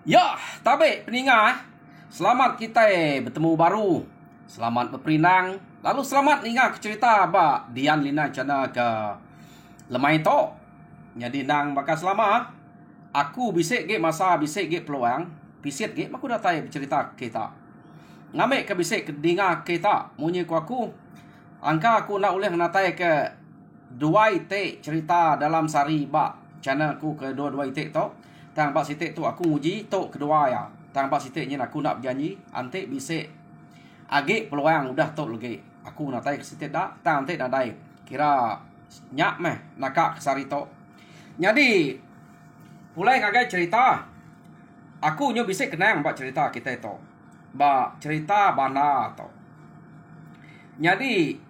Ya, tabe peninga. Selamat kita bertemu baru. Selamat berperinang. Lalu selamat ninga ke cerita ba Dian Lina cana ke lemai to. Jadi nang bakal selama aku bisik ge masa bisik ge peluang, pisit ge aku datai bercerita kita. Ngame ke bisik ke dinga kita munyi ku aku. Angka aku nak uleh natai ke dua ite cerita dalam sari ba cana aku ke dua ite to. Tang bak sitik tu aku uji tok kedua ya. Tang bak sitiknya aku nak berjanji ante bisik age peluang udah tok lagi. Aku nak tai ke sitik dak, tang ante dak dai. Kira nyak meh nakak sari tok. Jadi mulai ngagai cerita. Aku nyo bisik kenang bak cerita kita tok. Bak cerita bana tok. Jadi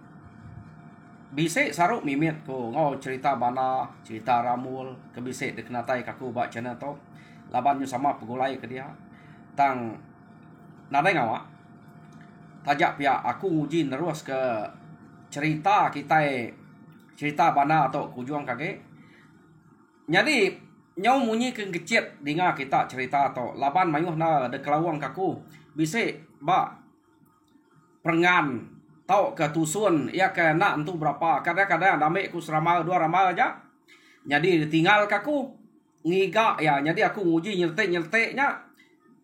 bisik saruk mimit ko ngau cerita bana, cerita ramul, ke bisik dek natai kaku bak channel to. Laban nyo sama pegulai ke dia. Tang nadai ngawa. Tajak pihak aku nguji nerus ke cerita kita cerita bana to kujuang kage. Jadi nyau munyi ke kecit dinga kita cerita to. Laban mayuh na de kelawang kaku bisik bak perengan tau ke tusun ya ke nak entu berapa kadang-kadang dame ku seramal dua ramal aja jadi tinggal kaku ngiga ya jadi aku nguji nyertek-nyerteknya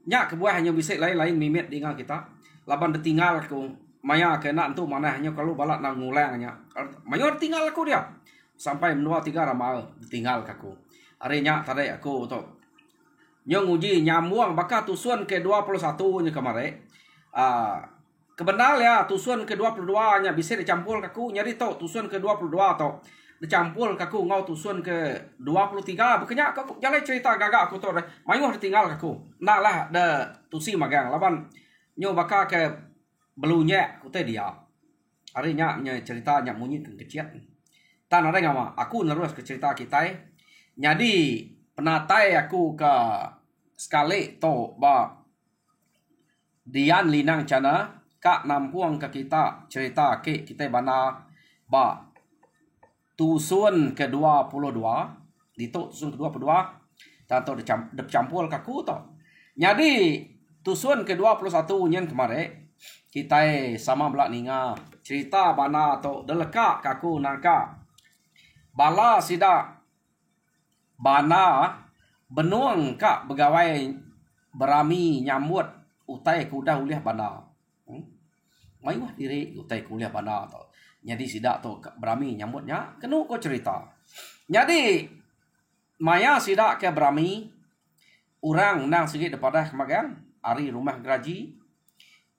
nya kebuah hanya bisa lain-lain mimit dengan kita laban ditinggal aku maya ke nak entu mana hanya kalau balak nang ngulangnya mayor tinggal aku dia sampai menua tiga ramal ditinggal kaku harinya tadi aku untuk nyong nguji nyamuang baka tusun ke 21 nya kemarin kebenar ya tusun ke-22 nya bisa dicampur kaku nyari tau tusun ke-22 tau dicampur kaku ngau tusun ke-23 bukannya kaku jalan cerita gagak aku tau mayuh ditinggal kaku nak lah de tusi magang laban nyo baka ke belunya ku teh dia harinya nya cerita nya munyi kecil tan ada ngama aku nerus ke cerita kita jadi penatai aku ke sekali to ba Dian Linang cana kak nampuang ke kita cerita ke kita bana ba tusun ke-22 ditok tusun ke-22 tanto dicampur kaku to. Jadi tusun ke-21 nyen kemare kita sama belak ninga cerita bana to deleka kaku nangka bala sida bana benuang kak begawai berami nyambut utai kuda uliah bana. Mayuh diri utai kuliah bana to. Jadi sidak to berami nyambutnya kenu ko cerita. Jadi maya sidak ke berami orang nang sikit daripada kemagan ari rumah geraji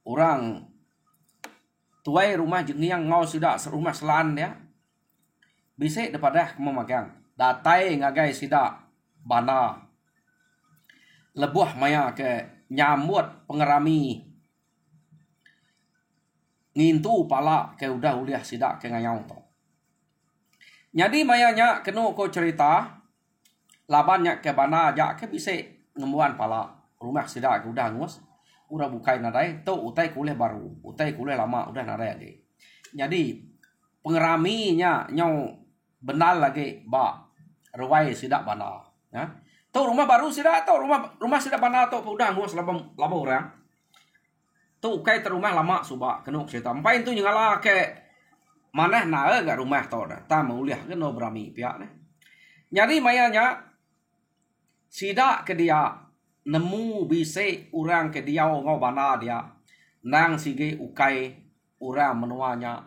orang tuai rumah jengiang ngau sidak rumah selan ya. Bisik daripada kemagang datai ngagai sidak bana lebuh maya ke nyambut pengerami ngintu pala ke udah uliah sidak ke ngayau to. Jadi mayanya kenu ko cerita labannya ke bana aja ke bisik ngemuan pala rumah sidak ke udah ngus udah bukai nadai to utai kuliah baru utai kuliah lama udah nadai lagi. Jadi pengeraminya nyau benal lagi ba ruai sidak bana ya. To rumah baru sidak to rumah sidak bana to udah ngus lama orang tu kai terumah lama suba kenu cerita ampai tu nyala ke mana na gak rumah to dah ta mauliah ke no berami pihak ne jadi mayanya sida ke dia nemu bise urang ke dia ngau bana dia nang sige ukai urang menuanya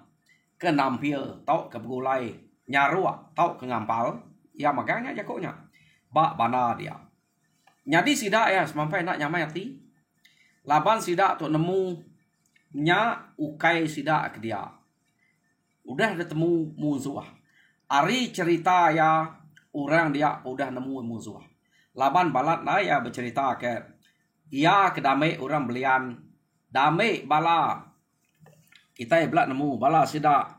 ke nampil tau ke begulai nyarua tau ke ngampal ya magangnya jakonya ba bana dia jadi sida ya sampai nak nyamai hati laban sidak tu nemu nya ukai sidak ke dia. Udah ketemu musuh. Ari cerita ya orang dia udah nemu musuh. Laban balat na ya bercerita ke ia ke damai orang belian damai bala kita belak nemu bala sidak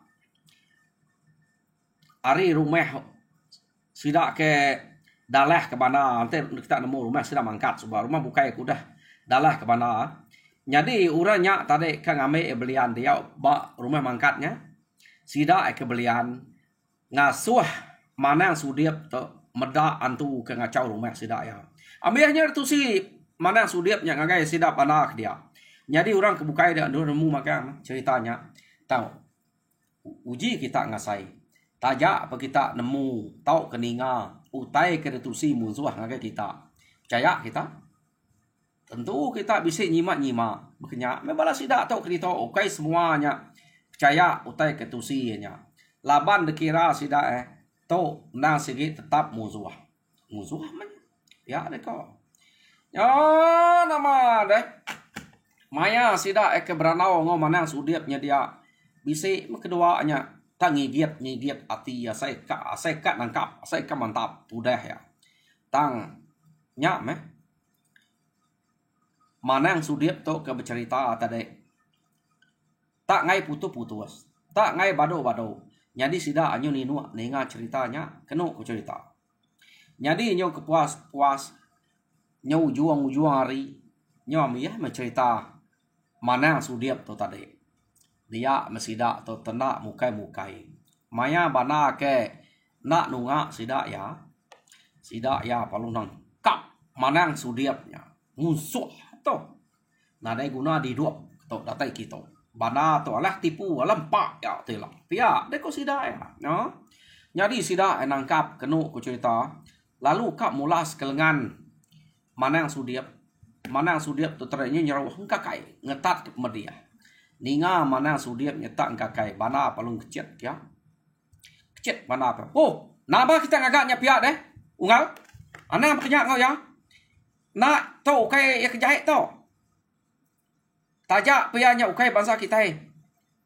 ari rumah sidak ke dalah ke mana nanti kita nemu rumah sidak mangkat sebab rumah bukai udah dalah ke mana. Jadi uranya tadi kan ame belian dia ba rumah mangkatnya. Sida ke belian ngasuh mana yang sudiap to meda antu ke ngacau rumah sida ya. Ambilnya tu si mana sudiapnya ngagai sidap anak dia. Jadi orang kebukai dia nemu makan ceritanya. Tahu uji kita ngasai. Tajak apa kita nemu tahu keninga utai keretusi musuh ngagai kita. Percaya kita? Tentu kita bisa nyimak berkenyak. Membalas sidak tahu kita okai semuanya. Percaya utai ketusinya. Laban dikira sidak tahu nang segi tetap musuh. Musuh man. Ya deko. Ya nama deh. Maya sidak beranau ngomanang sudiapnya dia. Bisa keduanya tak ngigit hati ya saya kat nangkap saya kat mantap udah ya. Tang nyak meh. Manang sudiap tu ke bercerita tadi. Tak ngai putus. Tak ngai bado. Jadi sida anyo ninu nenga ceritanya kenu ku cerita. Jadi nyo kepuas nyo juang hari nyo amiyah mencerita manang sudiap tu tadi. Dia mesida tu tenak mukai. Maya bana ke nak nunga sida ya palung nang kap manang sudiapnya. Musuh tu. Nadai guna di dua tu datai kita. Bana tu alah tipu lempak ya telah. Pia deko sida ya. No. Jadi sida nangkap kenu ku cerita. Lalu kap mulas kelengan manang sudiap. Manang sudiap tu terenya nyerawah kakai ngetat ke media. Ninga manang sudiap nyetak kakai bana palung kecet ya. Kecet bana apa? Oh, naba kita ngagaknya pia deh. Ungal. Ana berkenyak ngau ya. Nak tu ukai ya kejahit tu. Tajak pianya ukai bangsa kita.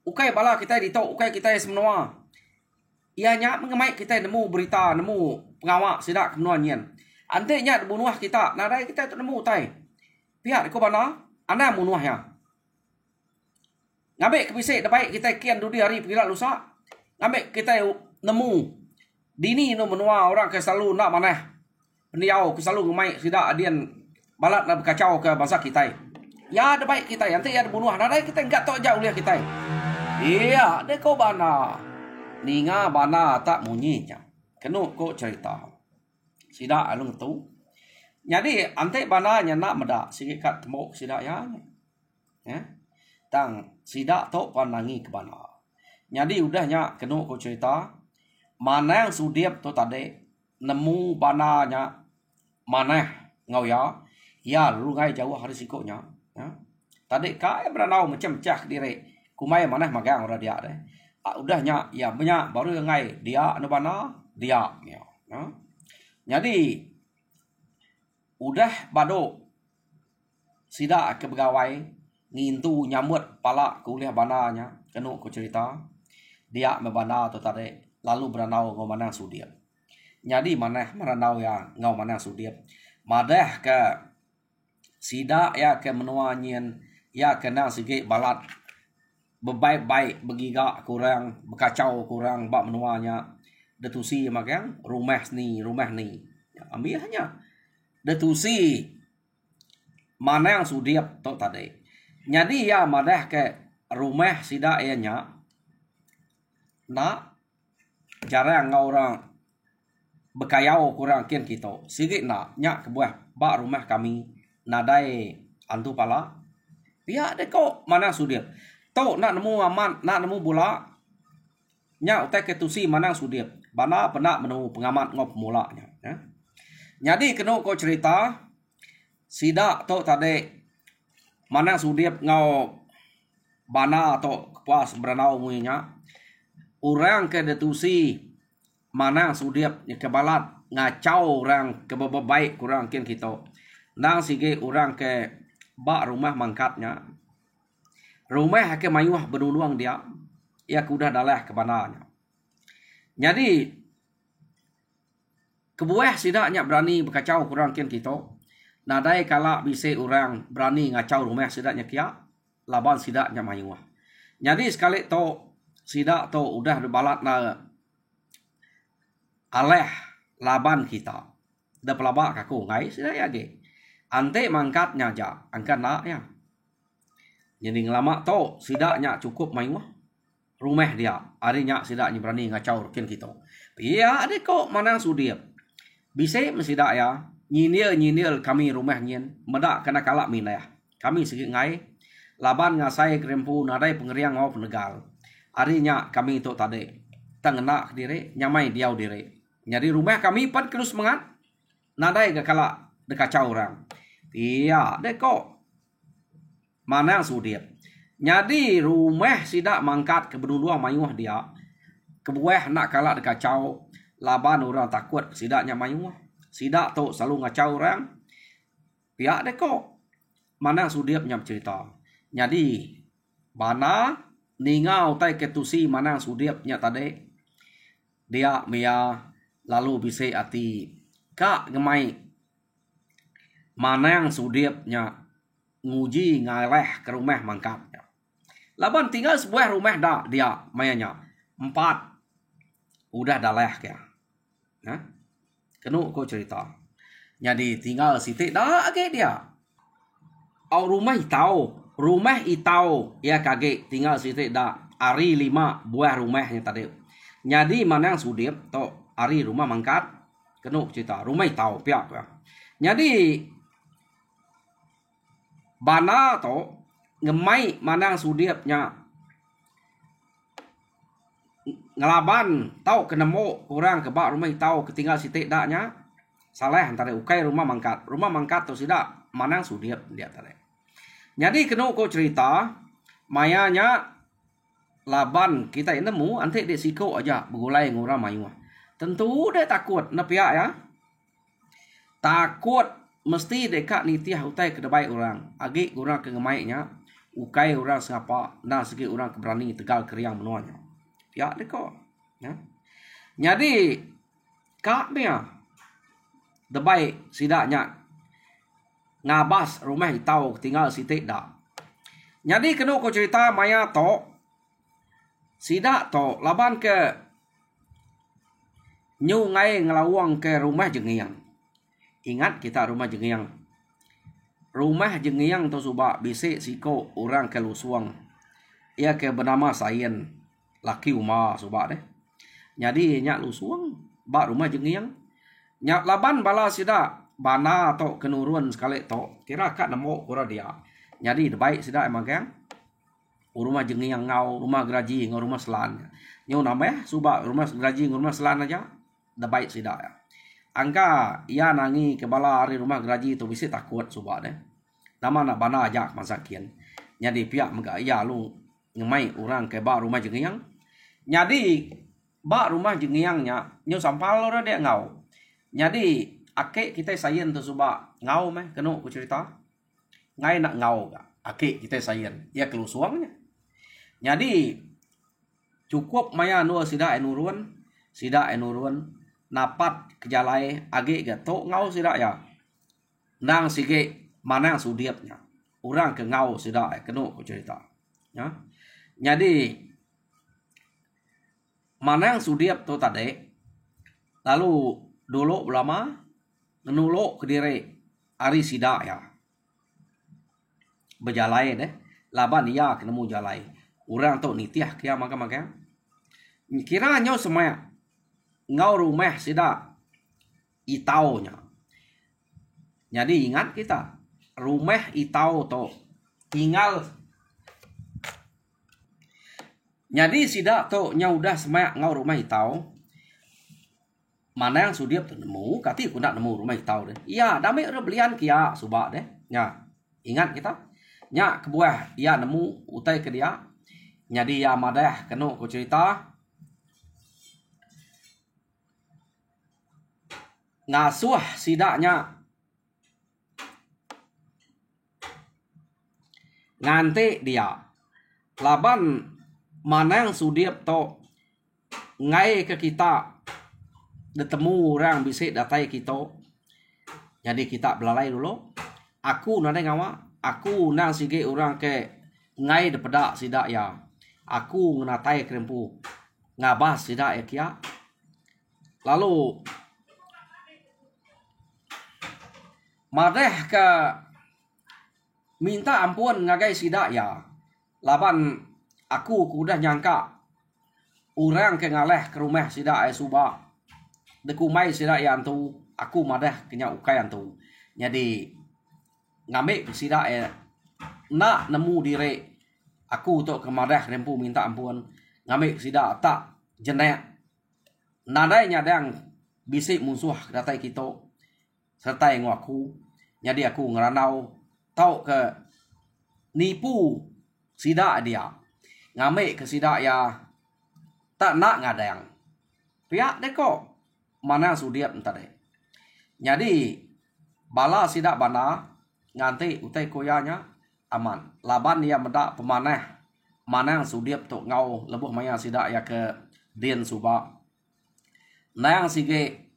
Ukai bala kita di tu ukai kita semua. Ianya mengemai kita nemu berita, nemu pengawak sidak kemenuan yen. Antenya bunuh kita, nadai kita tu nemu tai. Pihak ko bana, ana bunuh ya. Ngambek kebisik dapat kita kian dudi hari pergilah lusa. Ngambek kita nemu dini no menua orang ke selalu nak manah. Pendiau ke selalu ngemai sidak adian balat nak berkacau ke bangsa kita. Ya ada baik kita nanti ya bunuh nadai kita enggak tahu jauh lihat kita. Iya, deko bana. Ninga bana tak munyinya. Kenu ko cerita. Sida alung tu. Jadi ante bana nya nak medak sikit kat temuk sida ya. Ya. Tang sida tok panangi ke bana. Jadi udahnya kenu ko cerita. Mana yang sudiap tu tadi nemu bana nya mana ngau ya. Ya lu ngai jauh hari sikonya. Ya. Tadi kai beranau macam cah diri. Kumai mana magang ora dia deh. Udahnya ya banyak baru ngai dia anu bana dia ya. Jadi udah bado sida ke pegawai ngintu nyambut pala kuliah bananya kenu ku cerita dia membana tu tadi lalu beranau ngau manang sudiap. Jadi mana meranau ya ngau manang sudiap. Madah ke sida ya ke menua nyen ya kena sikit balat berbaik-baik begiga kurang berkacau kurang bab menuanya detusi makan rumah ni ya, ambilnya detusi mana yang sudiap tu tadi. Jadi ya madah ke rumah sida ianya nak jarang orang berkayau kurang kian kita sikit nak nyak kebuah bak rumah kami nadai antu pala pihak deko mana sudiap tau nak nemu aman nak nemu bola nya utai ketusi mana sudiap bana pernah menemu pengamat ngop mulanya ya. Jadi kena ko cerita sida tau tadi mana sudiap ngau bana atau kepuas beranau muinya orang ke detusi mana sudiap kebalat ngacau orang ke baik kurang kian kita nang sige orang ke bak rumah mangkatnya rumah ke mayuh benunuang dia ia kudah dalah ke bananya. Jadi kebuah sidaknya berani berkacau kurang kian kita nadai kala bisa orang berani ngacau rumah sidaknya kia laban sidaknya mayuh. Jadi sekali to sidak to udah balat na aleh laban kita da pelabak kaku ngai sidak ya ge ante mangkatnya aja angkat nak ya. Jadi ngelama to sidaknya cukup mayuh rumah dia arinya sidaknya berani ngacau kian kita. Iya ade kok manang sudiap bisa mesidak ya nyinil kami rumah nyen medak kena kalak minah kami segi ngai laban ngasai krempu nadai pengeriang ngau penegal arinya kami itu tadi tengena diri nyamai diau diri nyari rumah kami pan terus semangat nadai ke kalak dekacau orang iya deko mana yang sudiap nyadi rumah sidak mangkat ke benuluang mayuah dia kebuah nak kalak dekacau laban orang takut sidaknya mayuah sidak tu selalu ngacau orang pihak deko mana sudiap nyam cerita nyadi bana ningau tai ketusi mana sudiap nya tadi dia mia lalu bisa ati kak ngemai mana yang sudiap nya nguji ngaleh ke rumah mangkapnya laban tinggal sebuah rumah dah dia mayanya 4 udah daleh ya nah kenu ko cerita jadi tinggal sitik dah age dia au rumah itau ya kage tinggal sitik dah ari 5 buah rumahnya tadi jadi mana yang sudip to ari rumah mangkat kenu cerita rumah itau piak ya jadi bana to ngemai mana yang sudipnya ngelaban tau kenemu kurang kebak rumah tau ketinggal sitik daknya salah antara ukai rumah mangkat tu sidak mana yang sudiap dia tadi jadi kena ko cerita mayanya laban kita ini nemu antik di siko aja begulai ngurang mayu tentu dia takut nepiak ya takut mesti dekat nitiah utai kedebai orang agi orang ke ngemainya ukai orang sengapa nah segi orang keberani tegal keriang menuanya ya deko ya jadi kaknya debai sidaknya ngabas rumah itau tinggal sitik dak jadi kena ko cerita maya to sidak to laban ke nyu ngai ngelawang ke rumah jengiang ingat kita rumah jengiang to subak bisik siko orang ke lusuang ia ke bernama Sayen laki umah subak deh jadi nyak lusuang bak rumah jengiang nyak laban bala sida bana atau kenurun sekali to kira kat nemu kura dia jadi baik sida emang kan rumah jengiang ngau rumah geraji ngau rumah selan nyu nama subak rumah geraji ngau rumah selan aja dah baik sida ya angka ia nangi ke bala hari rumah geraji tu bisa takut subak deh nama nak bana aja masakin jadi pihak megak ia lu ngemai orang ke bak rumah jengiang jadi bak rumah jengiangnya nyu sampal ora dia ngau jadi ake kita sayen tu subak ngau meh kenu ku cerita ngai nak ngau ka ake kita sayen ia kelusuangnya jadi cukup maya nu sida enurun napat kejalai age gato ngau sida ya nang sige mana sudiapnya orang ke ngau sida kenu ku cerita ya jadi mana yang sudiap tu tadi lalu dulu lama menulo ke diri ari sida ya berjalai deh laban ia kenemu jalai orang tu nitiah kia maka kira nyo semua ngau rumah sida itaunya jadi ingat kita rumah itau to tinggal jadi sida to nya udah semua ngau rumah itau mana yang sudiap nemu kati ku nak nemu rumah itau deh iya damai belian kia subak deh nya ingat kita nya kebuah ia nemu utai ke dia jadi ya madah kenu ku cerita ngasuh sidaknya nganti dia laban mana yang sudiap to ngai ke kita detemu orang bisa datai kita jadi kita belalai dulu aku nade ngawa aku nang sige orang ke ngai depedak sidak ya aku ngenatai krempu ngabas sidak ya kia lalu madeh ke minta ampun ngagai sidak ya laban aku udah nyangka orang ke ngaleh ke rumah sidak ya subak dekumai sidak ya antu aku madah kenya ukai antu. Jadi ngambil sida nak nemu diri aku untuk kemadah rempu minta ampun ngambil sida tak jenek nadai nyadang bisik musuh datai kita serta yang aku. Jadi aku ngeranau tau ke nipu sida dia ngambil ke sida ya tak nak ngadang pihak deko mana sudiap entah deh. Jadi bala sida bana nganti utai koyanya aman laban dia mendak pemanah mana sudiap tok ngau lebuh maya sida ya ke din suba nang sige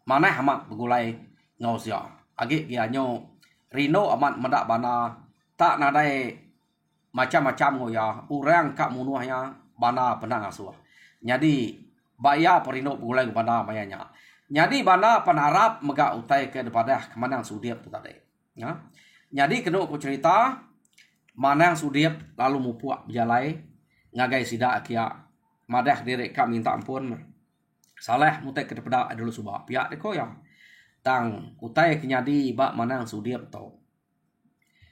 mana amat begulai ngau sia agi dia nyo rino amat mendak bana tak nadai macam-macam ngoya urang kak munuhnya bana penang asuh. Jadi baya perino begulai bana mayanya. Jadi bana panarap mega utai ke daripada kemanang sudiap tu tadi. Ya. Jadi kena aku cerita manang sudiap lalu mupuak berjalai ngagai sida kia madah diri kak minta ampun. Salah mutai ke daripada dulu subah pihak deko ya. Tang utai kenyadi bak manang sudiap tu.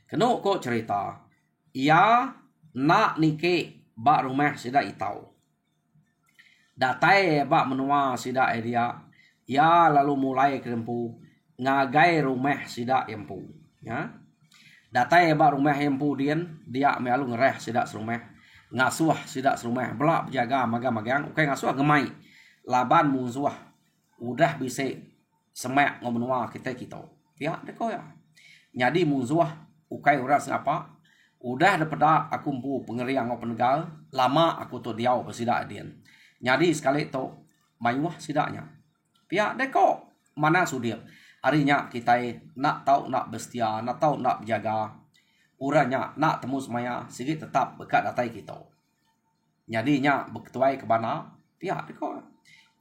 Kena aku cerita ia nak nike bak rumah sida itau. Datai bak menua sida dia. Ya lalu mulai kerempu ngagai rumah sida empu. Ya. Datai bak rumah empu dia melalu ngereh sida serumah. Ngasuh sida serumah. Belak berjaga magang-magang. Oke ngasuh gemai. Laban musuh. Udah bisa semak ngomenua kita. Ya deko ya. Jadi musuh. Ukai uras apa. Udah daripada aku empu pengeriang ngau penegal. Lama aku tu diau bersida dian. Jadi sekali tu mayuah sidaknya. Pihak deko mana sudiap. Harinya kita nak tahu nak bestia, nak tahu nak jaga. Uranya nak temu semaya sikit tetap bekat datai kita. Jadi nya berketuai ke bana pihak deko.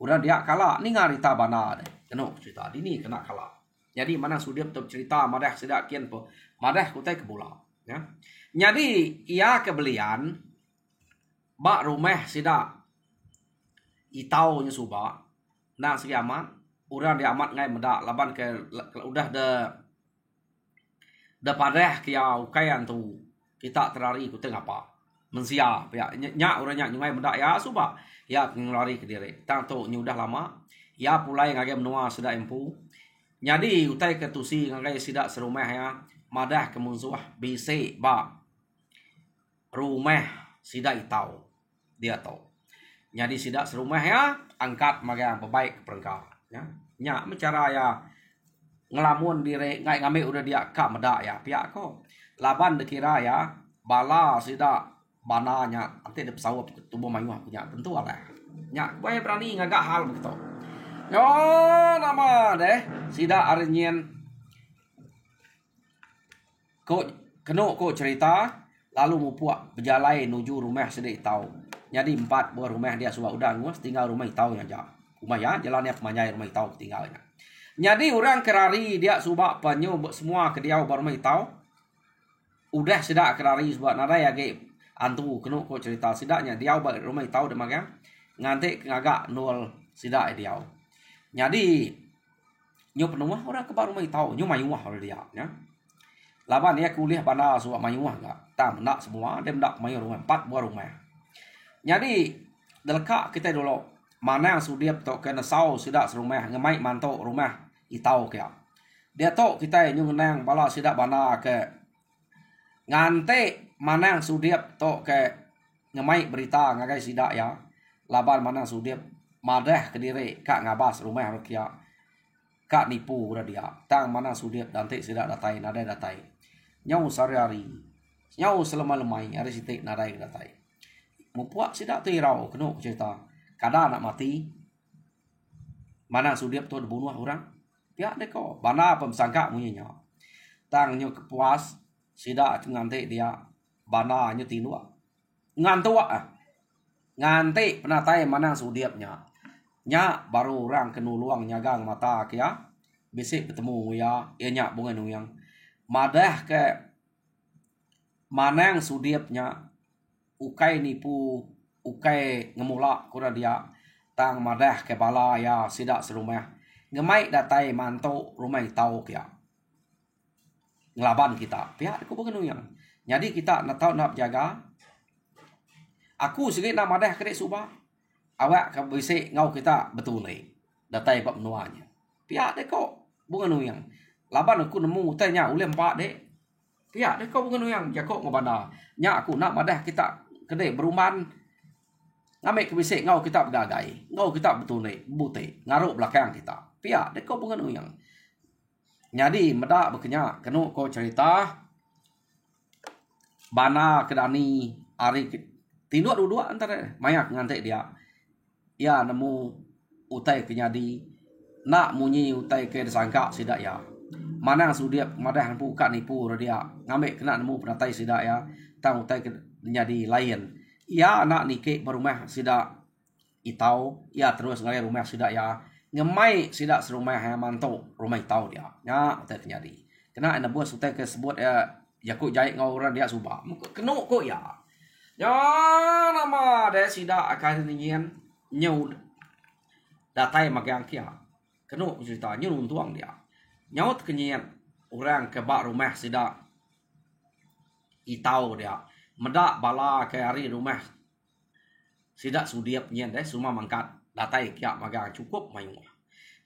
Udah dia kalah ni ngarita bana deh. Kena cerita ini kena kalah. Jadi mana sudiap tu cerita madah sidak kian po. Madah kutai ke bola. Ya. Jadi ia kebelian bak rumah sidak itau nya suba. Nah segi amat, urang dia amat ngai mendak laban ke udah de padah kia ukayan tu kita terlari ku tengah apa mensia ya nya urangnya ngai mendak ya suba ya ngelari ke diri tang tu udah lama ya pulai ngage menua sudah empu jadi utai ke tusi ngai sidak serumah ya madah ke musuh bisi ba rumah sidak itau dia tahu. Jadi sidak serumah ya angkat magang pebaik perengkau ya nya cara ya ngelamun diri ngai ngambil udah dia kak medak ya pihak ko laban dikira ya bala sidak bananya nanti ada pesawat tubuh mayuah punya tentu lah nya bae berani ngagak hal begitu yo nama deh sidak arenyen ko keno ko cerita lalu mupuak berjalai menuju rumah sidik tahu. Jadi 4 buah rumah dia sudah udah nguas tinggal rumah itau nya ja. Rumah ya jalannya pemanyai rumah itau tinggalnya. Jadi orang kerari dia subak panyo semua ke dia rumah itau. Udah sedak kerari sebab nada ya ge antu kenu ko cerita sedaknya dia rumah itau demagang nganti ngagak nol sedak dia. Jadi nyo penuah orang ke rumah itau nyo mayuah dia ya. Laban dia kuliah bana subak mayuah enggak. Tam nak semua dia ndak mayu rumah 4 buah rumah. Jadi delka kita dulu mana sudiap tok kena sau sidak serumah ngemai mantok rumah itau kia. Dia tok kita nyung nang bala sidak bana ke ngante mana sudiap tok ke ngemai berita ngagai sidak ya. Laban mana sudiap madah ke diri kak ngabas rumah kia. Kak nipu udah dia. Tang mana sudiap nanti sidak datai nadai datai. Nyau sehari-hari. Nyau selama-lemai hari sitik nadai datai. Mupuak sidak tu irau kena cerita kada nak mati mana sudiap tu dibunuh orang pihak deko bana pemsangka munyinya tang nyo kepuas sidak ngante dia bana nyo tinua ngantua nganti penatai mana sudiapnya nya baru orang kenuluang nyagang mata kia bisik bertemu ya nya bungan yang madah ke manang sudiapnya ukai nipu ukai ngemula kura dia tang madah ke bala ya sidak serumah ngemai datai manto rumah tau kia ngelaban kita pihak aku bukan yang jadi kita nak tahu nak jaga aku sikit nak madah kedek subah awak ke bisik ngau kita betul ni datai bab nuanya pihak deko bukan yang laban aku nemu tanya ulem pak dek pihak deko bukan yang jakok ngobana nya aku nak madah kita kedek beruman ngambil ke bisik ngau kita bergagai ngau kita betul ni buti ngaruk belakang kita pihak deko bukan yang jadi medak berkenyak kenu ko cerita bana kedani ari tinduk dua antara mayak ngantek dia ya nemu utai kenyadi nak munyi utai ke disangka sidak ya manang sudiap madah buka nipu dia ngambil kena nemu penatai sidak ya tang utai kenyadi lain ya anak nike berumah sidak itau ya terus ngalih rumah sidak ya ngemai sidak serumah yang mantok rumah itau dia ya utai kenyadi kena anda buat utai ke sebut ya yakut jahit ngau orang dia subah kena kok ya ya nama dia sidak akan nyian nyau datai magang kia kena cerita nyau tuang dia nyaut kenyian orang ke bak rumah sidak itau dia medak bala ke hari rumah sidak sudiap nyen deh semua mangkat datai kia magang cukup mayu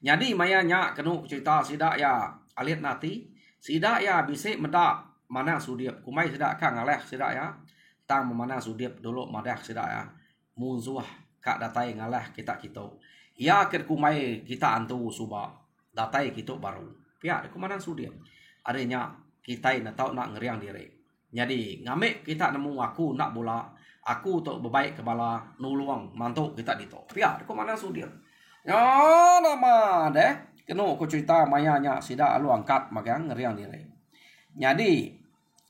jadi mayanya kena cerita sidak ya alit nati sidak ya bisik medak mana sudiap kumai sidak kang ngaleh sidak ya tang mana sudiap dulu madah sidak ya muzuah kak datai ngalah kita ya ket kumai kita antu suba datai kita baru pihak ku mana sudiap adanya kita nak tahu nak ngeriang diri jadi ngamek kita nemu aku nak bola aku untuk berbaik kebala nuluang mantuk kita dito pihak ku mana sudiap ya nama deh kena ku cerita mayanya sidak lu angkat magang ngeriang diri jadi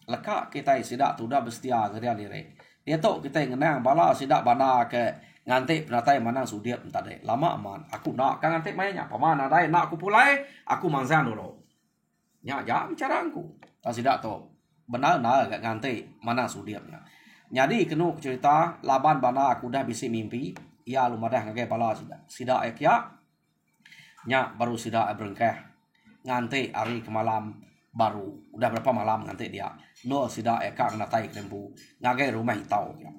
lekak kita sidak tu dah bestia ngeriang diri dia tu kita ngenang bala sidak bana ke ngantik penatai manang sudiap entah deh lama aman aku nak kan ngantik mainnya pamana dai nak aku pulai aku mangsan dulu nya ja bicara aku tak sidak tu benar nah gak ngantik manang sudiapnya jadi kena cerita laban bana aku dah bisi mimpi ia lumadah ngagai bala sidak ekia nya baru sidak berengkeh ngantik hari ke malam baru udah berapa malam ngantik dia no sidak eka natai kembu ngagai rumah itau ya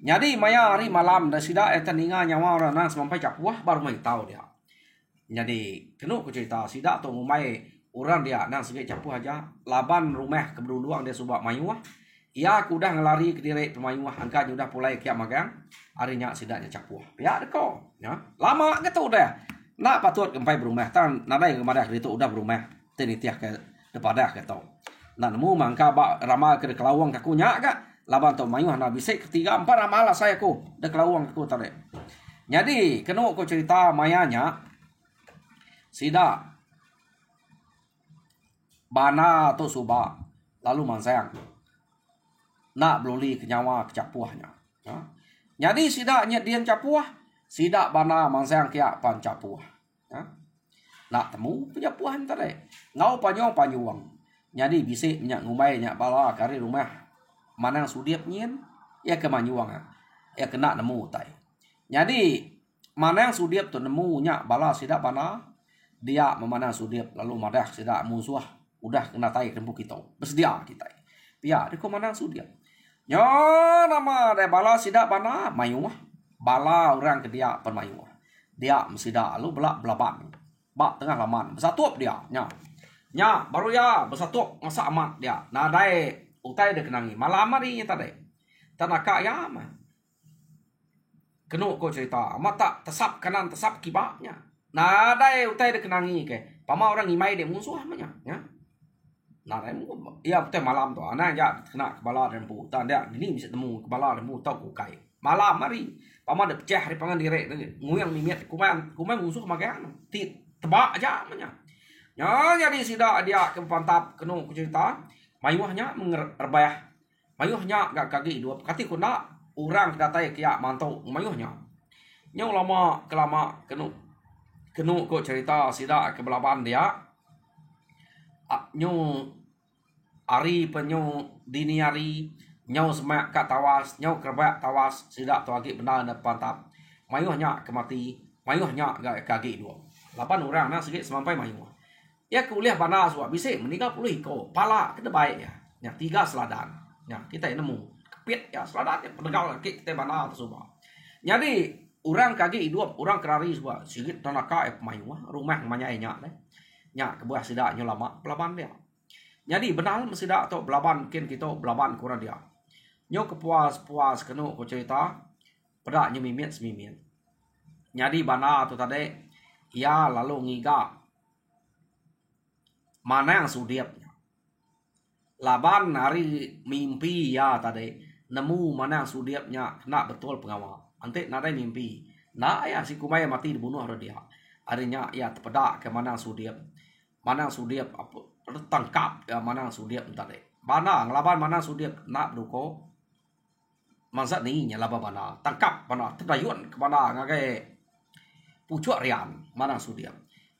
jadi maya hari malam dah sidak teninga nyawa orang nang sampai capuah baru mai tahu dia jadi kenu ku cerita sidak tu ngumai orang dia nang segi capuah aja laban rumah keberuluang dia subak mayuah ia aku dah ngelari ke direk pemayuah angka udah pulai kiam magang harinya sidaknya capuah ya deko ya lama gitu dah nak patut gempai berumah tan nadai kemadah itu udah berumah tenitiah ke depadah gitu nak nemu mangka bak ramal ke kelawang kakunya gak laban to mayuh na bisik ketiga empat ramal saya ku de kelawang ku tadi jadi kena ku cerita mayanya sidak bana tu suba lalu mansayang nak beluli ke nyawa kecapuahnya ya. Jadi sidak nyet dian capuah sidak bana mansayang kia pan capuah ya. Nak temu penyapuhan tadi ngau panyong jadi bisik minyak ngumai nyak bala kari rumah manang sudiap nyen ya ke manyuang ya kena nemu tai jadi manang sudiap tu nemu nyak bala sidak bana dia memanang sudiap lalu madah sidak musuh udah kena tai kembu kita bersedia kita pia dia ko manang sudiap nyo nama de bala sidak bana mayuah bala orang ke dia permayuah dia mesida lalu belak belaban bak tengah laman bersatup dia nya baru ya bersatup masa amat dia nadai utai de kenangi malam hari nya tadi tanaka ya mah kenu ko cerita amat tak tesap kanan tesap kibaknya nadai utai de kenangi ke pama orang imai de musuh manya ya nadai ya utai malam tu anak ya kena kepala rempu tan dia ini bisa temu kepala rempu tau ku kai malam hari pama de pecah di pangan direk nguyang mimiat kuman musuh magang ti tebak aja manya ya jadi sidak dia ke pantap kenu ku cerita mayuhnya mengerbayah mayuhnya gak kaki dua kati kuna orang datai kia mantau mayuhnya nyau lama kelama kenu ko cerita sidak ke belaban dia nyu ari penyu dini hari nyau semak kat tawas nyau kerbak tawas sidak tu lagi benda na pantap mayuhnya kemati mayuhnya gak kaki dua lapan orang na sikit sampai mayu. Ya kuliah bana suah bisa meninggal puluh iko pala kita baik ya. Ya 3 seladan. Ya kita nemu kepit ya seladan ya penegal kita bana tersubah. Jadi orang kaki hidup orang kerari suah sikit tanaka mayu rumah manyainya deh. Ya kebuah sidaknya lama pelaban dia. Jadi benar sidak atau belaban kin kita belaban kurang dia. Nyo kepuas kenu ko cerita pada nyemimit semimit. Jadi bana tu tadi ya lalu ngiga mana yang sudiapnya. Laban hari mimpi ya tadi nemu mana yang sudiapnya kena betul pengawal. Ante nadai mimpi. Nah ya si kumai mati dibunuh ada dia. Harinya ya terpedak ke mana yang sudiap. Mana yang sudiap apa tangkap ya mana yang sudiap tadi. Bana ngelaban mana sudiap nak berduko. Masa ni nyala bana tangkap bana terdayun ke bana ngagai pucuk rian mana sudiap.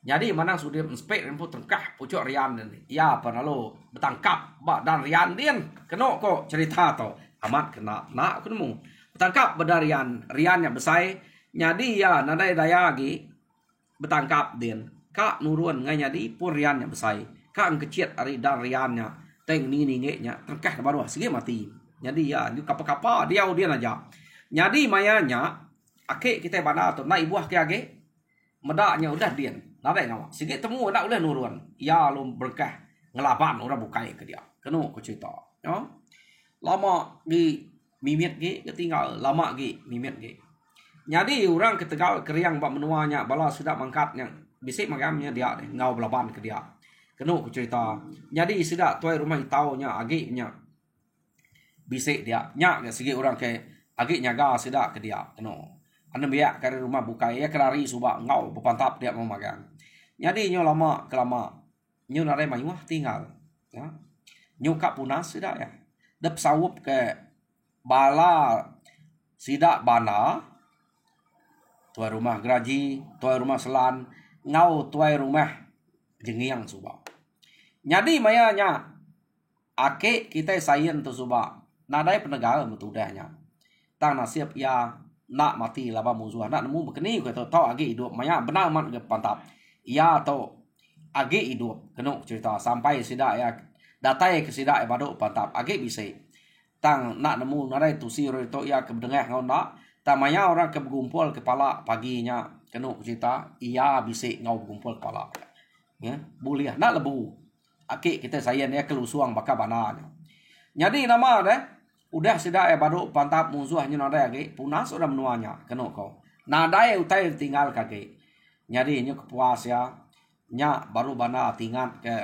Jadi mana sudiap spek remput tengkah pucuk rian ni. Ya apa lalu bertangkap dan rian dia kena kok cerita to amat kena nak ketemu bertangkap berdarian riannya besai. Jadi ya nadai daya lagi bertangkap dia kak nurun ngai jadi pun riannya besai. Kak kecil ari dan riannya teng ni nya tengkah baru segi mati. Jadi ya ni kapa-kapa dia aja. Jadi mayanya ake kita bana tu na ibu ake age medaknya udah dia. Nadai ngawa. Sikit temu nak udah nurun. Ya lu berkah ngelaban orang bukai ke dia. Kenu ko cerita. Ya. Lama di mimit ge ketinggal lama ge mimit ge. Jadi orang ke Tegal keriang bak menuanya bala sudah mangkatnya bisik magamnya dia deh ngau belaban ke dia. Kenu ko cerita. Jadi sudah tuai rumah taunya age nya bisik dia nyak segi orang ke age nyaga sudah ke dia. Kenu. Anda biak kari rumah bukai ya kerari subak ngau berpantap dia mau magang. Jadi nyo lama kelama nyo nare mayuah tinggal ya. Nyo kak punas sudah ya. Dep sawup ke bala sidak bana tuai rumah geraji, tuai rumah selan, ngau tuai rumah jengiang subak. Jadi mayanya ake kita sayen tu subak. Nadai penegara betudahnya. Tang nasib ya nak mati laba musuh nak nemu bekeni ko tau age hidup maya benar mat ke pantap ya tau age hidup kena cerita sampai sidak ya datai ke sidak ya baduk pantap age bisa tang nak nemu narai tu si to ya ke dengah ngau nak tang maya orang ke bergumpul kepala paginya kena cerita iya bisa ngau bergumpul kepala ya boleh nak lebu ake kita sayan ya kelusuang bakal bananya jadi nama deh udah sidak ya baru pantap musuhnya nadai age punas udah menuanya kena kau nadai utai tinggal kage jadi ini kepuas ya nya baru bana tinggal ke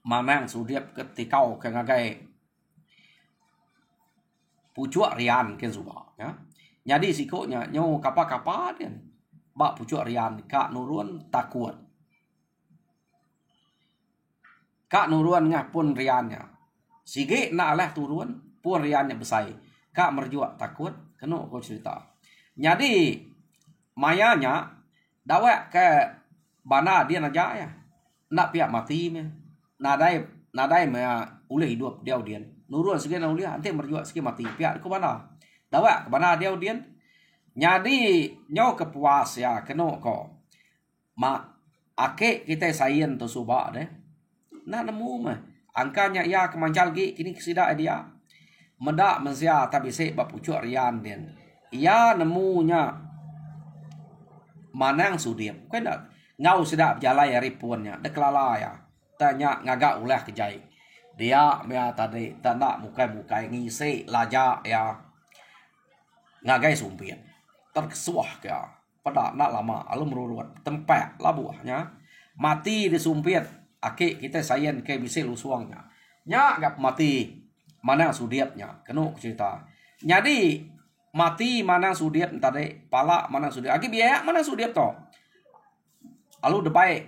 mamang sudiap ketikau ke ngagai pucuk rian ken suba ya jadi sikoknya nyo kapa-kapa dia bak pucuk rian kak nurun takut kak nurun ngapun riannya sige nak lah turun pun riannya besai. Kak merjuak takut. Kena kau cerita. Jadi mayanya dawak ke bana dia naja ya. Nak pihak mati me. Nadai me ulih hidup dia udian. Nurun sikit na ulih nanti merjuak sikit mati. Pihak ke bana. Dawak ke bana dia udian. Jadi nyo kepuas ya kena kau. Mak ake kita sayen tu subak deh. Nak nemu me. Angkanya ya kemancal gi kini kesida dia. Medak mensia tapi se bapucuk rian den. Ia nemunya manang sudiap. Kena ngau sedap jalai ripunnya. Deklala ya. Tanya ngagak ulah kejai. Dia mea tadi tanda mukai-mukai ngisi laja ya. Ngagai sumpit. Terkesuah ya. Pada nak lama alum merurut tempat labuahnya. Mati disumpit. Aki kita sayen ke bisi lusuangnya. Nya gak mati. Mana sudiapnya kena cerita. Jadi mati mana sudiap tadi pala mana sudiap. Aki biaya mana sudiap to. Alu depai.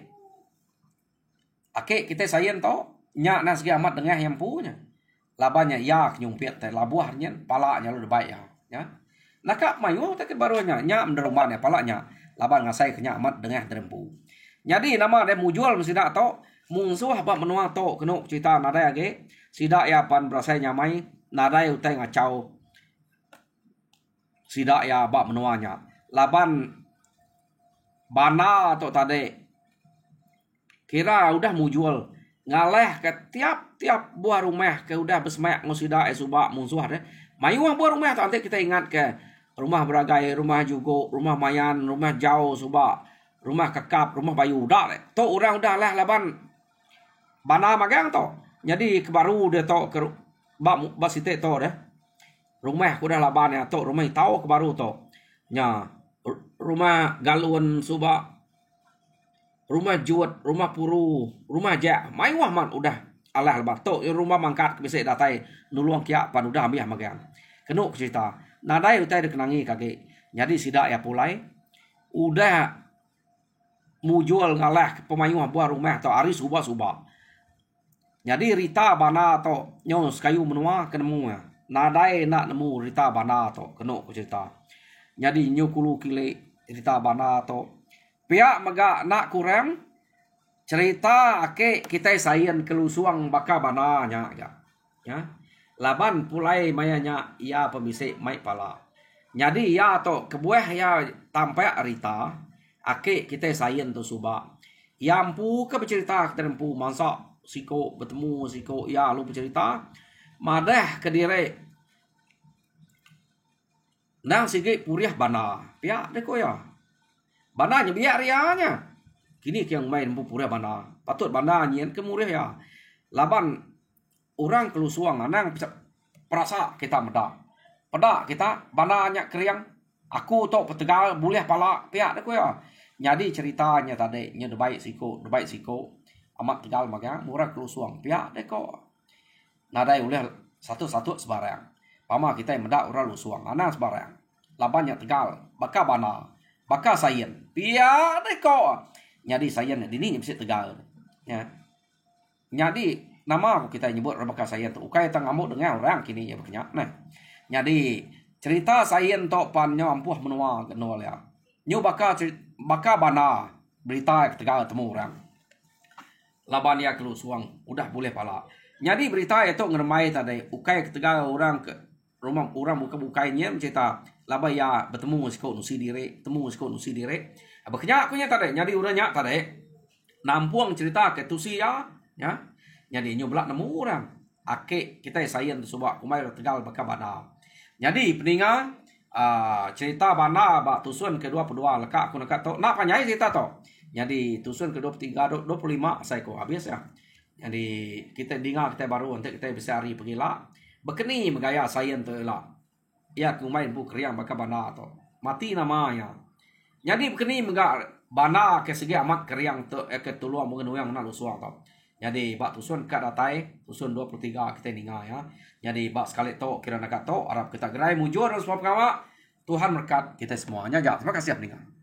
Aki kita sayen to nya nas amat dengah yang punya. Labanya ya nyumpit teh labuahnya palanya lu depai ya. Ya. Nakak mayu tak barunya nya menderumanya palanya. Laban ngasai kenya amat dengah derempu. Jadi nama dia mujual mesti dak to. Mungsuh apa menua to kena cerita nadai age sidak ya pan berasai nyamai nadai utai ngacau sidak ya bak menuanya laban bana atau tadi kira udah mau jual ngaleh ke tiap buah rumah ke udah besmek ngusida subak musuh deh mayu buah rumah tu nanti kita ingat ke rumah Beragai, rumah Jugo, rumah Mayan, rumah Jauh subak, rumah Kekap, rumah Bayu dah deh tu orang udah lah laban bana magang tu jadi kebaru dia tu ke bak site tu deh rumah udah laban ya tu rumah tahu kebaru tu nya rumah Galun subak rumah Juat, rumah Puru, rumah Jak, mai wah man udah alah batok rumah mangkat bisa datai nuluang kia pan udah ambil magan. Kenuk cerita. Nadai utai dikenangi kaki. Jadi sidak ya pulai udah mujual ngalah pemayuh buah rumah atau ari subah. Jadi Rita bana atau nyos kayu menua kenemu ya. Nadai nak nemu Rita bana atau kenuk cerita. Jadi nyukulu kile Rita bana atau pihak mega nak kurang cerita ake kita sayan kelusuang baka bananya ya laban pulai mayanya ia pemisik mai pala jadi ya to kebuah ya tampak Rita ake kita sayan tu suba yampu ke bercerita terempu masa siko bertemu siko ya lu bercerita madah ke dire nang sigi puriah bana pihak deko ya bana nya biar rianya. Kini yang main pura bana. Patut bana nyen kemurih ya. Laban orang kelusuang anang perasa kita meda. Peda kita bana nya kriang. Aku tok petegal boleh pala pihak deku ya. Jadi ceritanya tadi nya debai siko amat tegal maga murah kelusuang pihak deko. Nadai uleh satu-satu sebarang. Pama kita meda ora lusuang anang sebarang. Laban nya tegal baka bana. Baka sayen pia deko jadi sayen dini bisa tegal ya jadi nama aku kita nyebut baka sayen tu ukai tang ngamuk dengan orang kini ya berkenyak nah jadi cerita sayen tok pannya ampuh menua genol ya nyu baka bana berita tegal temu orang laban ya kelusuang udah boleh pala jadi berita itu ngermai tadi ukai tegal orang ke rumah orang buka-bukainya cerita laba ya bertemu siko nusi dire abaknya aku nya tadi nyadi uranya tadi nampuang cerita ke tusi ya jadi nyoblak nemu orang ake kita sayan subak kumai tegal baka bana jadi peninga cerita bana ba tusun kedua leka aku nak to nak panyai cerita to jadi tusun kedua 25 saya ko habis ya jadi kita dengar kita baru nanti kita bisa hari pergilah bekeni megaya sayan tu lah ya kumai bu kriang baka bana to mati namanya jadi bekeni mega bana ke segi amat kriang tu ke tuluang mungkin yang nak lusuang to jadi bak tusun kat datai tusun 23 kita ninga ya jadi bak sekali to kira nak to arab kita gerai mujur dan semua pengamak Tuhan berkat kita semuanya ya terima kasih pendengar.